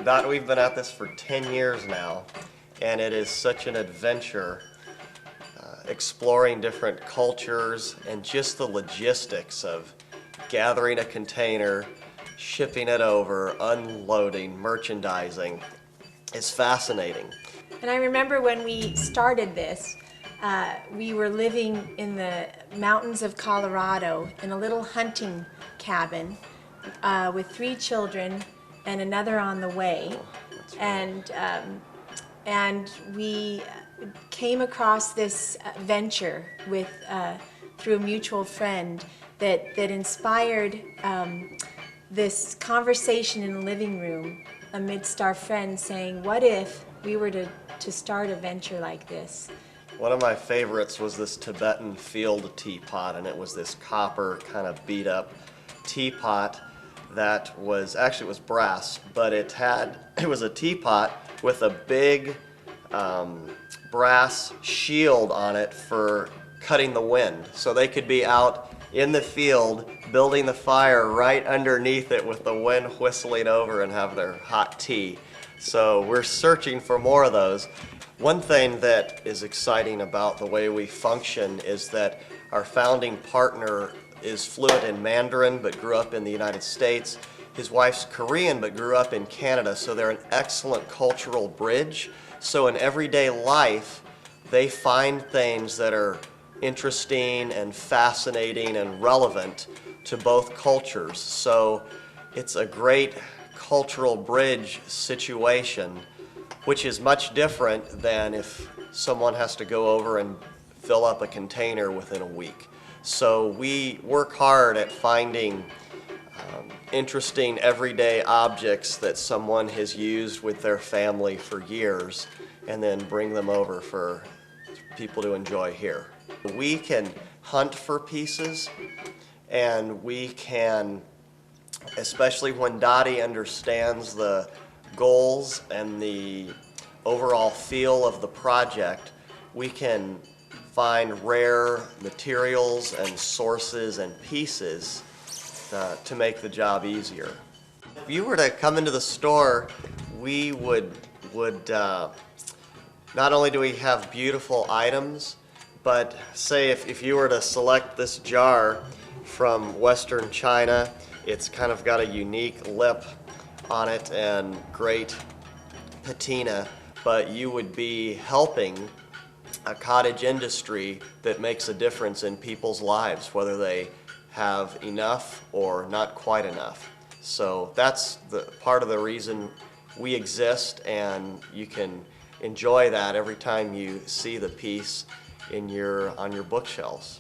Dot, we've been at this for 10 years now, and it is such an adventure exploring different cultures and just the logistics of gathering a container, shipping it over, unloading, merchandising is fascinating. And I remember when we started this, we were living in the mountains of Colorado in a little hunting cabin with 3 children and another on the way. And we came across this venture with through a mutual friend that inspired this conversation in the living room amidst our friends saying, what if we were to start a venture like this? One of my favorites was this Tibetan field teapot, and it was this copper kind of beat up teapot that was, actually it was brass, but it was a teapot with a big brass shield on it for cutting the wind. So they could be out in the field building the fire right underneath it with the wind whistling over and have their hot tea. So we're searching for more of those. One thing that is exciting about the way we function is that our founding partner is fluent in Mandarin but grew up in the United States. His wife's Korean but grew up in Canada, so they're an excellent cultural bridge. So in everyday life, they find things that are interesting and fascinating and relevant to both cultures. So it's a great cultural bridge situation, which is much different than if someone has to go over and fill up a container within a week. So we work hard at finding interesting everyday objects that someone has used with their family for years and then bring them over for people to enjoy here. We can hunt for pieces, and we can, especially when Dottie understands the goals and the overall feel of the project, we can find rare materials and sources and pieces to make the job easier. If you were to come into the store, we would not only do we have beautiful items, but say if you were to select this jar from Western China, it's kind of got a unique lip on it and great patina, but you would be helping a cottage industry that makes a difference in people's lives, whether they have enough or not quite enough. So that's the part of the reason we exist, and you can enjoy that every time you see the piece on your bookshelves.